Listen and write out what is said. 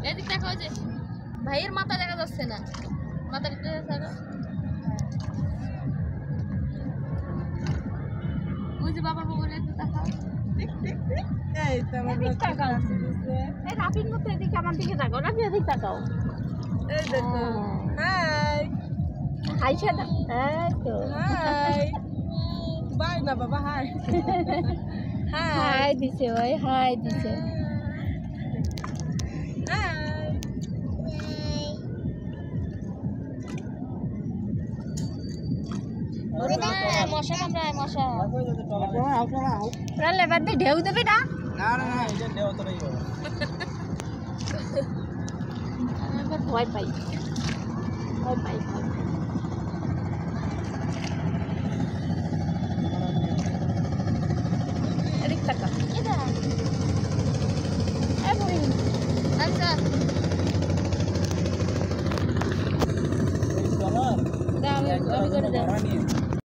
এদিক দেখো যে ভাইয়ের মাথা দেখা যাচ্ছে না, মাথাটা দেখা ওই যে বাবার বগলে একটু তাকাও। এই তো আমার তাকাও, এই রাফির মতো এদিকে আমার দিকে তাকাও, রাফি এদিকে তাকাও। এই দেখো হাই হাই সাদা, এই তো হাই বাই না বাবা হাই হাই দিছে ভাই, হাই দিছে হাই। মশা কামড়ায় মশা, পুরা লেবার দিয়ে ঢেউ দেবে না। না না না এটা ঢেউ তো নেই বাবা, আমি এবার ভয় পাই, ভয় পাই ভয় পাই। এদিক তাকা, এটা এ বুড়ি আচ্ছা দাও আমি করে দাও।